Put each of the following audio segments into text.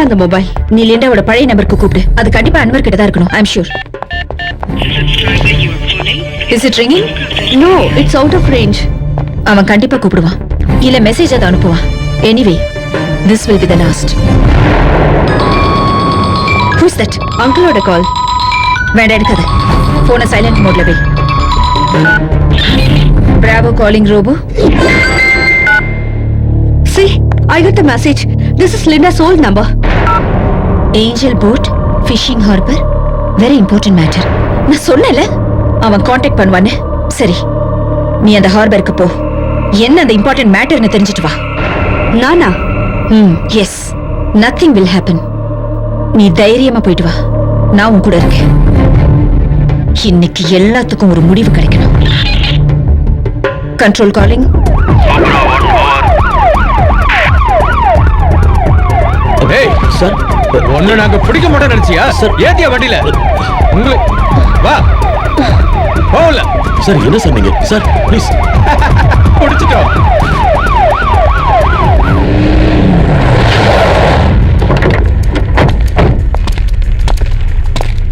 அந்த மொபைல் நீ லிண்டாவோட பழைய நம்பருக்கு கூப்பிடு. அது கண்டிப்பா அன்வர் கிட்ட தான் இருக்கணும். I'm sure. Is it ringing? No, it's out of range. அவன் கண்டிப்பா கூப்பிடுவான். இல்ல மெசேஜ் அதை அனுப்புவான். Anyway, this will be the last. Who's that? அங்கிளோட கால். வேண்டாம் எடுக்காத. போனை சைலண்ட் மோட்ல வை. Bravo calling Robo. See, I got the message. This is Linda's old number. Angel boat, fishing harbor, very important matter. நான் சொன்னேன்ல அவன் காண்டாக்ட் பண்ணுவான்னு. சரி நீ அந்த ஹார்பருக்கு போ. என்ன அந்த இம்பார்ட்டன்ட் மேட்டர்னு தெரிஞ்சிட்டு வா. நானா? Yes, nothing will happen. நீ தைரியமா போயிட்டு வா. நான் உன் கூட இருக்கேன். இன்னைக்கு எல்லாத்துக்கும் ஒரு முடிவு கிடைக்கணும். Control calling. ஏய் சார், ஒண்ணு நாங்க பிடிக்க மாட்டோம் நினைச்சியா சார்? ஏத்தியா வண்டியில உங்களை வா போல சார். என்ன சார் நீங்க? சார் ப்ளீஸ் பிடிச்சிட்டோம்.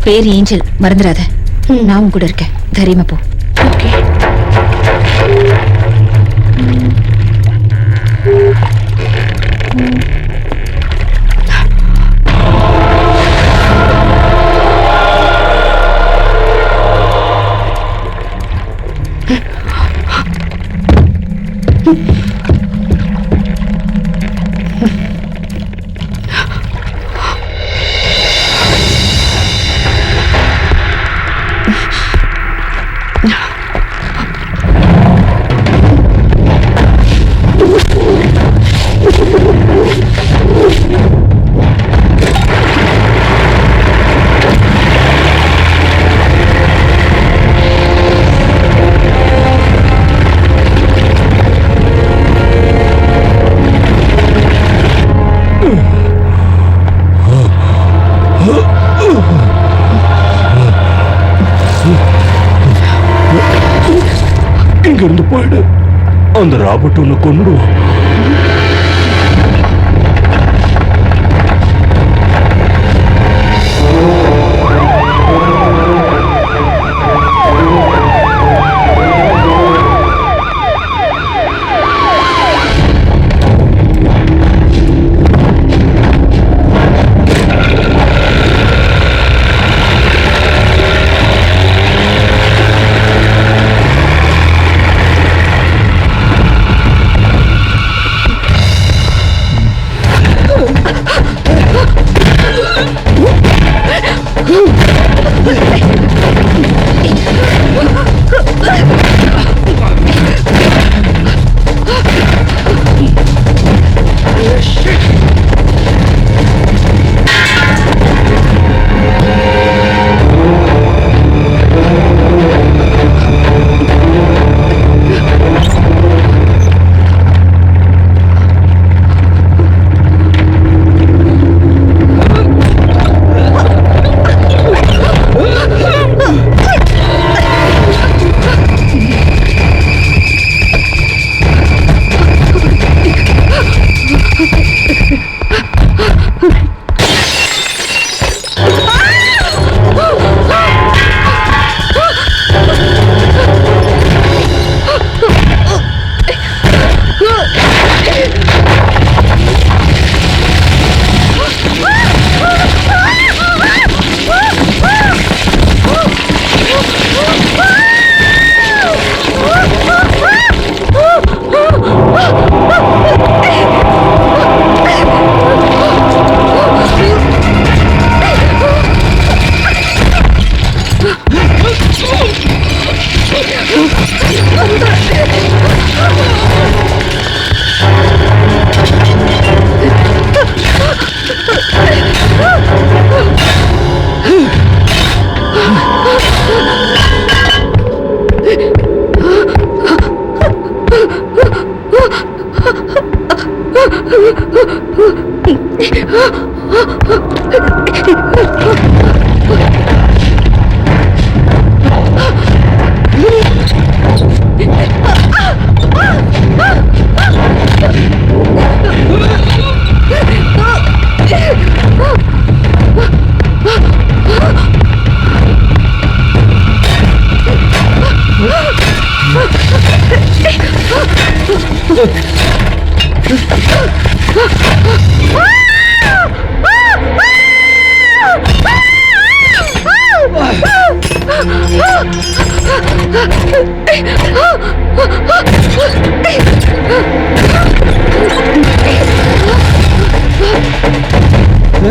பேர் ஏஞ்சல், மறந்துடாத. நான் உன் கூட இருக்கேன். தைரியமா போ. ஓகே. இங்க இருந்து போயிடு. அந்த ராபர்ட் உன்னை கொன்னுடுவான்.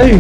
ஏய்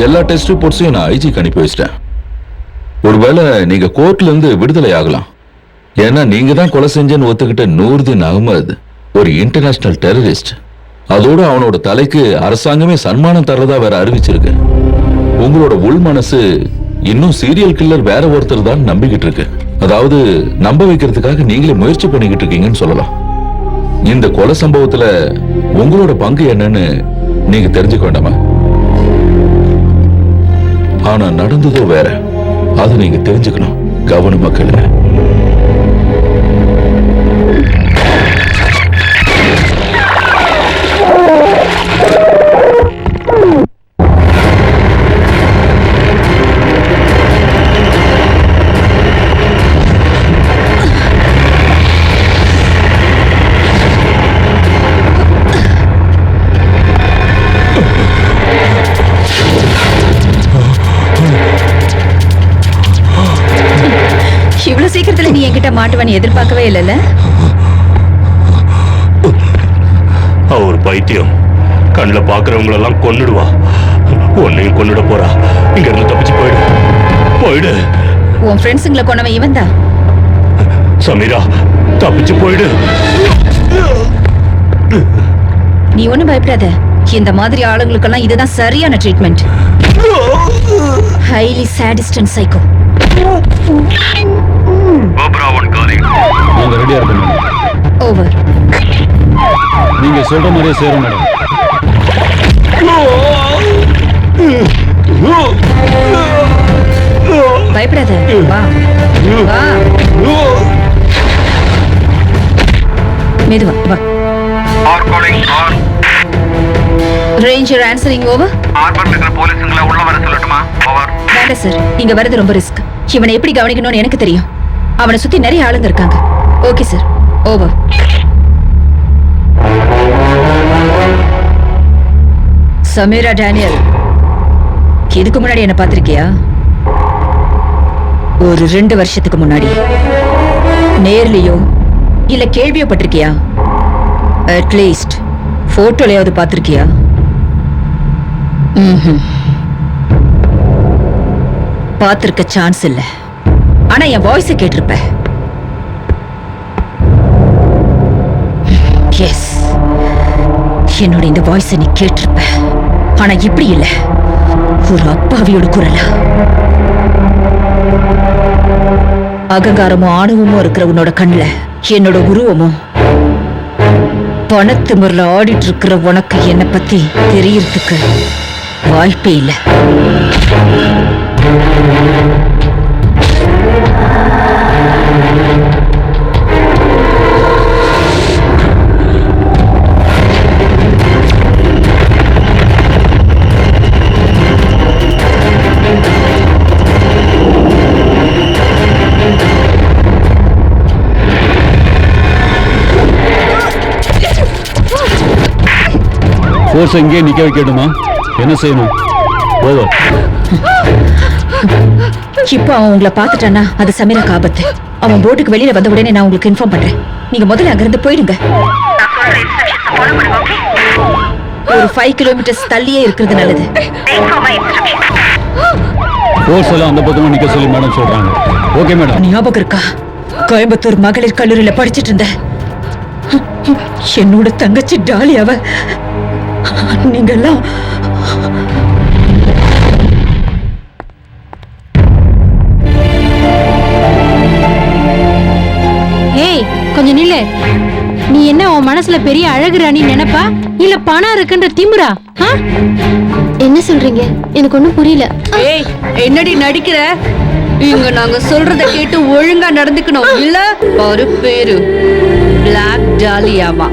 எல்லா டெஸ்ட் ரிப்போர்ட்ஸையும் நான் ஐஜிக்கு அனுப்பி வச்சிட்டேன். ஒருவேளை நீங்க கோர்ட்ல இருந்து விடுதலை ஆகலாம். ஏன்னா நீங்க தான் கொலை செஞ்சேன்னு ஒத்துக்கிட்ட நூர்தீன் அகமது ஒரு இன்டர்நேஷனல் டெரரிஸ்ட். அதோட அவனோட தலைக்கு அரசாங்கமே சன்மானம் தர்றதா வேற அறிவிச்சிருக்கு. உங்களோட உள் மனசு இன்னும் சீரியல் கில்லர் வேற ஒருத்தர் தான் நம்பிக்கிட்டு இருக்கு. அதாவது நம்ப வைக்கிறதுக்காக நீங்களே முயற்சி பண்ணிக்கிட்டு இருக்கீங்கன்னு சொல்லலாம். இந்த கொலை சம்பவத்துல உங்களோட பங்கு என்னன்னு நீங்க தெரிஞ்சுக்க வேண்டாமா? ஆனா நடந்ததோ வேற. அது நீங்க தெரிஞ்சுக்கணும். கவனமா கேளுங்க. இவ்வளவு சீக்கிரத்துல நீ என்கிட்ட மாட்டுவான்னு எதிர்பார்க்கவே இல்லைல்ல? ஒரு பைத்தியம் கண்ணுல பாக்குறவங்களெல்லாம் கொன்னுடுவா. உன்னையும் கொன்னுட போறா. இங்க இருந்து தப்பிச்சு போயிடு. போயிடு. உன் ஃப்ரெண்ட்ஸுங்களை கொண்டவன் இவன் தான். சமீரா, தப்பிச்சு போயிடு. நீ ஒண்ணும் பயப்படாத. இந்த மாதிரி ஆளுங்களுக்கெல்லாம் இதுதான் சரியான treatment. Highly sadist and psycho. நாங்க ரெடியா இருக்கோம் மேடம். ஓவர். நீங்க சொல்ற மாதிரியே சேரும் மேடம். பயப்படாத. வா வா. மெதுவா வா. Ranger answering over. ஆர்பர்ல இருக்கிற போலீஸ்ங்களை உள்ள வர சொல்லட்டுமா? ஓவர். வேண்டாம் சார், இங்க வரது ரொம்ப ரிஸ்க். இவனை எப்படி கவனிக்கணும்னு எனக்கு தெரியும். அவனை சுத்தி நிறைய ஆளுங்க இருக்காங்க. Okay sir, over. Sameera Daniel, இதுக்கு முன்னாடி என்ன பார்த்திருக்கியா? ஒரு 2 வருஷத்துக்கு முன்னாடி நேர்லயோ இல்ல கேள்வியோ பட்டிருக்கியா? அட்லீஸ்ட் போட்டோலயாவது பார்த்திருக்கியா? பார்த்திருக்க சான்ஸ் இல்ல. ஆனா என் வாய்ஸ கேட்டிருப்ப. எஸ், என்னோட இந்த வாய்ஸ நீ கேட்டிருப்ப. ஆனா இப்படி இல்ல, ஒரு அப்பாவியோட குரலா. அகங்காரமும் ஆணவமும் இருக்கிற உன்னோட கண்ணுல என்னோட உருவமும் பணத்து முறையில் ஆடிட்டு இருக்கிற உனக்கு என்னை பத்தி தெரியறதுக்கு வாய்ப்பே இல்லை. ஃபோர்ஸ் எங்கே நிக்க வைக்கணுமா? என்ன செய்யணும்? ஓவர். இப்போ அவன் உங்களை பார்த்துட்டானா அது சமீராக்கு ஆபத்து. அவன் போட்டுக்கு வெளியில வந்த உடனே நான் உங்களுக்கு இன்ஃபார்ம் பண்றேன். நீங்க முதல்ல அங்கிருந்து போயிடுங்க. ஒரு 5 கிலோமீட்டர்ஸ் தள்ளியே இருக்கிறது நல்லது. ஃபோர்ஸ் எல்லாம் அந்த பக்கமா நிக்க சொல்லி மேடம் சொல்றாங்க. Okay madam. ஞாபகம் இருக்கா? கோயம்புத்தூர் மகளிர் கல்லூரியில படிச்சிட்டு இருந்த என்னோட தங்கச்சி டாலி அவ. நீங்கெல்லாம் ஏய், கொஞ்சம் நில்லு. நீ என்ன உன் மனசுல பெரிய அழகு ராணி நினைப்பா இல்ல பணம் இருக்குன்ற திமிரா? என்ன சொல்றீங்க? எனக்கு ஒண்ணும் புரியல. ஏய் என்னடி நடிக்கிற? இங்க நாங்க சொல்றத கேட்டு ஒழுங்கா நடந்துக்கணும் இல்ல ஒரு பேரு பிளாக் டாலியாவா.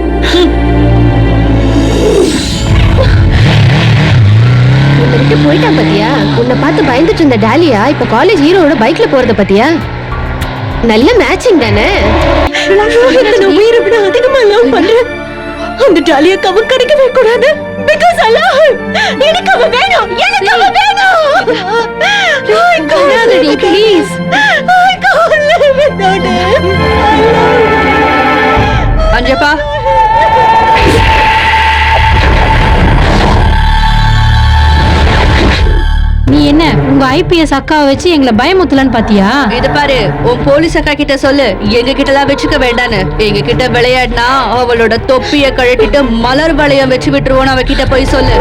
உன்னை விட்டு போயிட்டான் பாத்தியா? உன்னை பார்த்து பயந்துட்டு இருந்த டாலியா இப்ப காலேஜ் ஹீரோட பைக்ல போறத பாத்தியா? நல்ல மேட்சிங் தானே? உயிரை விட அதிகமா லவ் பண்றேன். அந்த டாலியா கவ கிடைக்கவே கூடாது. Because I love her. எனக்கு அவ வேணும். எனக்கு அவ வேணும். Please. I can't live without her. Anjappa நீ என்ன உங்க ஐபிஎஸ் அக்காவை வச்சு எங்களை பயமுத்தலன்னு பாத்தியா? இது பாரு, உன் போலீஸ் அக்கா கிட்ட சொல்லு எங்க கிட்ட எல்லாம் வச்சுக்க வேண்டான்னு. எங்க கிட்ட விளையாடினா அவளோட தொப்பிய கழட்டிட்டு மலர் வளையம் வச்சு விட்டுருவோம். அவகிட்ட போய் சொல்லு.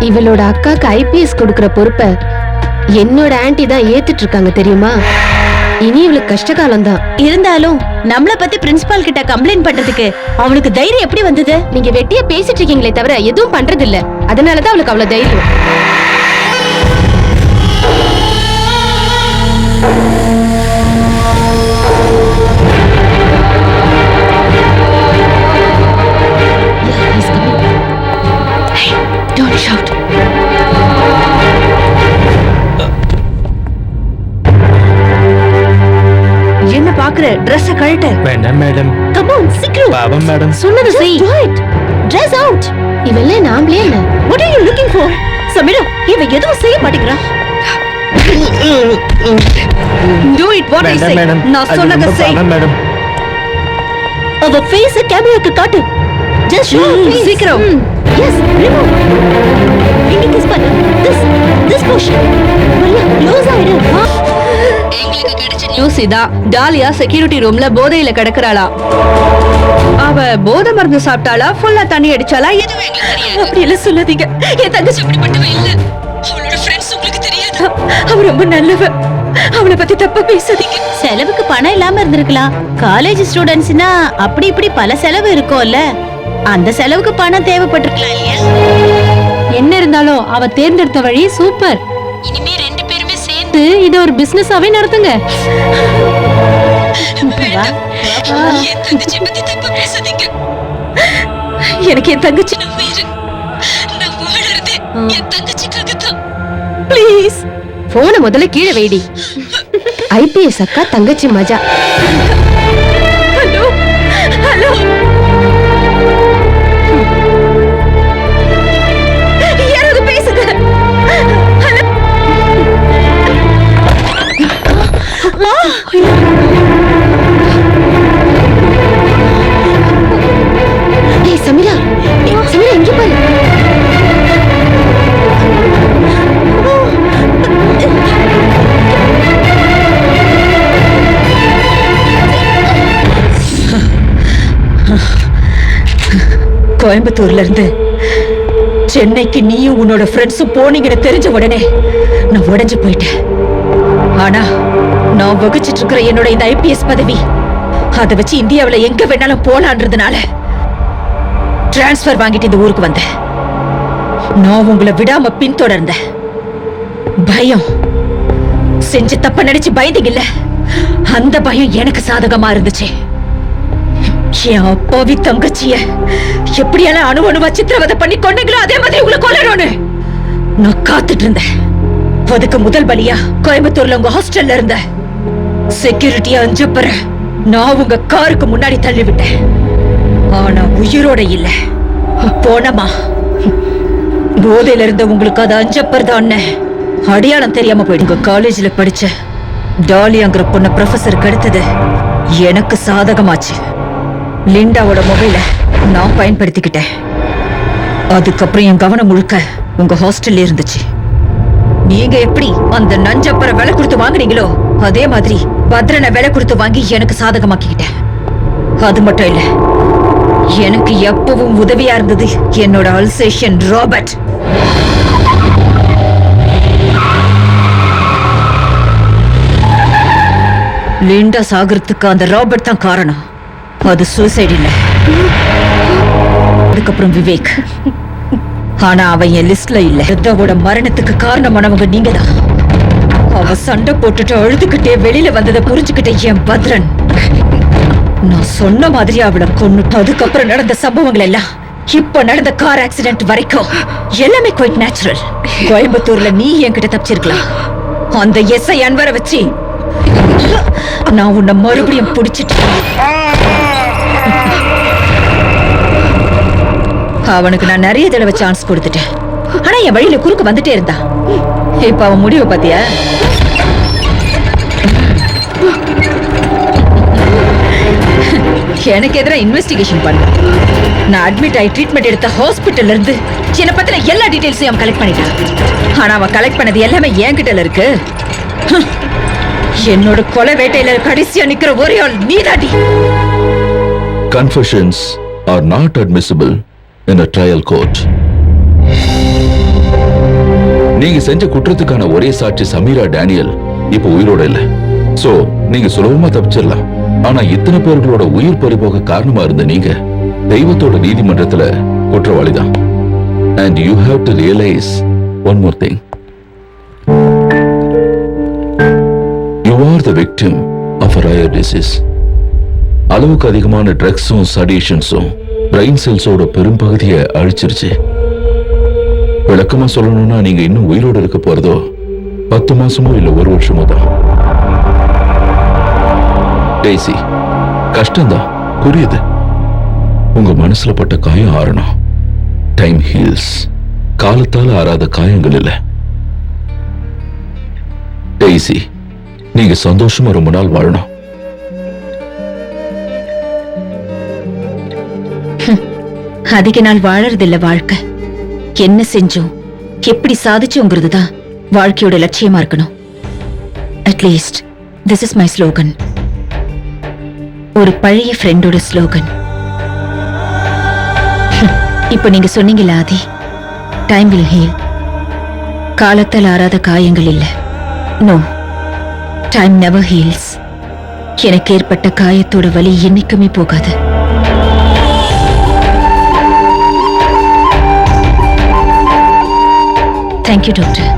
இவளோட அக்காக்கு ஐபிஎஸ் கொடுக்கற பொறுப்பை என்னோட ஆன்ட்டி தான் ஏத்துட்டு இருக்காங்க தெரியுமா? இனி இவளுக்கு கஷ்ட காலம் தான். இருந்தாலும் நம்மள பத்தி பிரின்சிபால் கிட்ட கம்ப்ளைண்ட் பண்றதுக்கு அவளுக்கு தைரியம் எப்படி வந்தது? நீங்க வெட்டியா பேசிட்டு இருக்கீங்களே தவிர எதுவும் பண்றது இல்ல. அதனாலதான் அவளுக்கு அவ்வளவு தைரியம். Don't shout. என்ன பாக்குற? Dress கழட்டு. வேண்டாம் மேடம். Come on, சீக்கிரம். பாவம் மேடம். சொன்னது செய். Do it. Dress out. இவெல்லாம் நாமளே இல்ல. What are you looking for? Sameera, இவ எதுவும் செய்ய மாட்டேங்கிறா. Do it what I say. நான் சொன்னத செய். மேடம். அவ ஃபேஸ் கேமராக்கு காட்டு. Just show her face. சீக்கிரம். Yes, remove. இங்க கிஸ் பண்ணு. This push. மரியா, க்ளோஸ் ஆயிடு. எங்களுக்கு கிடைச்ச நியூஸ் இதா. டாலியா செக்யூரிட்டி ரூம்ல போதையில கிடக்குறாளா? அவ போதை மருந்து சாப்பிட்டாளா, ஃபுல்லா தண்ணி அடிச்சாளா, எதுவும் எங்களுக்கு தெரியாது. அப்படி எல்லாம் சொல்லாதீங்க. என் தங்கச்சி அப்படிப்பட்டவ இல்ல. அவளோட ஃப்ரெண்ட்ஸ் உங்களுக்கு தெரியாது. அவ ரொம்ப நல்லவ. அவளை பத்தி தப்பா பேசாதீங்க. செலவுக்கு பணம் இல்லாம இருந்திருக்கலாம். காலேஜ் ஸ்டூடெண்ட்ஸ்னா அப்படி இப்படி பல செலவு இருக்கும்ல. அந்த செலவுக்கு பணம் தேவைப்பட்டிருக்கலாம் இல்லையா? என்ன இருந்தாலும் அவ தேர்ந்தெடுத்த வழி சூப்பர். இனிமே ரெண்டு பேருமே சேர்ந்து இத ஒரு பிசினஸாவே நடத்துங்க. என் தங்கச்சி பத்தி தப்பா பேசாதீங்க. எனக்கு என் தங்கச்சி வேறு. நான் வாழறதே என் தங்கச்சிக்காக தான். ப்ளீஸ் போன முதல்ல கீழே வைடி. ஐபிஎஸ் அக்கா தங்கச்சி மஜா. ஹலோ ஹலோ, யாராவது பேசுங்க. ஹலோ. ஏய் சமீரா, சமீரா இங்க பாரு. கோயம்புத்தூர்ல இருந்து சென்னைக்கு நீயும் உன்னோட ஃப்ரெண்ட்ஸும் போனீங்கன்னு தெரிஞ்ச உடனே நான் உடைஞ்சு போயிட்டேன். ஆனா நான் வகிச்சிட்டு இருக்கிற என்னோட இந்த ஐபிஎஸ் பதவி, அதை வச்சு இந்தியாவுல எங்க வேணாலும் போலான்றதுனால டிரான்ஸ்பர் வாங்கிட்டு இந்த ஊருக்கு வந்தேன். நான் உங்களை விடாம பின்தொடர்ந்தேன். பயம், செஞ்சு தப்ப நினைச்சு பயந்தீங்கல்ல, அந்த பயம் எனக்கு சாதகமா இருந்துச்சு. என் அப்பாவி தங்கச்சிய எப்படியெல்லாம் அணுவணுவா சித்திரவதை பண்ணி கொண்டீங்களோ அதே மாதிரி உங்களை கொல்லணும்னு நான் காத்துட்டு இருந்தேன். அதுக்கு முதல் பலியா கோயம்புத்தூர்ல உங்க ஹாஸ்டல்ல இருந்த செக்யூரிட்டியா அஞ்சப்பற நான் உங்க காருக்கு முன்னாடி தள்ளி விட்டேன். ஆனா உயிரோட இல்ல, போனமா. போதையில இருந்த உங்களுக்கு அது அஞ்சப்பர் தான் அடையாளம் தெரியாம போயிடுங்க. காலேஜ்ல படிச்ச டாலியாங்கிற பொண்ண ப்ரொஃபசருக்கு அடுத்தது எனக்கு சாதகமாச்சு. லிண்டாவோட மொபைல நான் பயன்படுத்திக்கிட்டேன். அதுக்கப்புறம் என் கவனம் முழுக்க உங்க ஹாஸ்டல்ல இருந்துச்சு. நீங்க எப்படி அந்த நஞ்சப்பரை விலை கொடுத்து வாங்குனீங்களோ அதே மாதிரி பத்ரனை விலை கொடுத்து வாங்கி எனக்கு சாதகமாக்கிக்கிட்டேன். அது மட்டும் இல்ல, எனக்கு எப்பவும் உதவியா இருந்தது என்னோட அல்சேஷன் ராபர்ட். லிண்டா சாகறதுக்கு அந்த ராபர்ட் தான் காரணம். அது சூசைட் இல்ல. அதுக்கப்புறம் விவேக். ஆனா அவன் என் லிஸ்ட்ல இல்ல. ரித்தாவோட மரணத்துக்கு காரணமானவங்க நீங்கதான். அவ சண்டை போட்டுட்டு அழுதுகிட்டே வெளியில வந்ததை புரிஞ்சுக்கிட்ட என் பத்ரன் நான் சொன்ன மாதிரி அவளை கொன்னுட்டு அதுக்கப்புறம் நடந்த சம்பவங்கள் எல்லாம் இப்ப நடந்த கார் ஆக்சிடென்ட் வரைக்கும் எல்லாமே குவைட் நேச்சுரல். கோயம்புத்தூர்ல நீ என்கிட்ட தப்பிச்சிருக்கலாம். அந்த எஸ்ஐ அன்வரை வச்சு நான் உன்னை மறுபடியும் பிடிச்சிட்டு அவனுக்கு நான் நிறைய தடவை சான்ஸ் கொடுத்துட்டேன். ஆனா என் வழியில குறுக்க வந்துட்டே இருந்தா. இப்ப அவன் முடிவு பாத்தியா? எனக்கு எதிராக இன்வெஸ்டிகேஷன் பண்ண நான் அட்மிட் ஆகி ட்ரீட்மெண்ட் எடுத்த ஹாஸ்பிட்டல்ல இருந்து என்ன பத்தின எல்லா டீடைல்ஸையும் அவன் கலெக்ட் பண்ணிட்டான். ஆனா அவன் கலெக்ட் பண்ணது எல்லாமே என்கிட்ட இருக்கு. என்னோட கொலை வேட்டையில கடைசியா நிக்கிற ஒரே ஆள் நீதாடி. Confessions are not admissible in a trial court. நீங்க செஞ்ச குற்றத்துக்கான ஒரே சாட்சி சமீரா டேனியல் இப்ப உயிரோட இல்ல. சோ நீங்க சுலபமா தப்பிச்சிடலாம். ஆனா இத்தனை பேர்களோட உயிர் பறிபோக காரணமா இருந்த நீங்க தெய்வத்தோட நீதிமன்றத்துல குற்றவாளிதான். And you have to realize one more thing. You are the victim of a rare disease. அளவுக்கு அதிகமான ட்ரக்ஸும் சடிஷன்ஸும் பிரெயின் செல்ஸோட பெரும்பகுதியை அழிச்சிருச்சு. விளக்கமா சொல்லணும்னா நீங்க இன்னும் உயிரோடு இருக்க போறதோ 10 மாசமோ இல்ல 1 வருஷமோ தான். டேசி, கஷ்டம்தான், புரியுது. உங்க மனசுல பட்ட காயம் ஆறணும். Time heals. காலத்தால ஆறாத காயங்கள் இல்ல. டேசி, நீங்க சந்தோஷமா ரொம்ப நாள் வாழணும். அதிக நாள் வாழறதில்ல வாழ்க்கை. என்ன செஞ்சோம், எப்படி சாதிச்சோங்கிறது தான் வாழ்க்கையோட லட்சியமா இருக்கணும். At least this is my slogan. ஒரு பழைய ஃப்ரெண்டோட ஸ்லோகன். இப்ப நீங்க சொன்னீங்கல்ல ஆதி, டைம் வில் ஹீல். காலத்தால் ஆறாத காயங்கள் இல்ல. No, time never heals. எனக்கு ஏற்பட்ட காயத்தோட வலி என்னைக்குமே போகாது. Thank you doctor.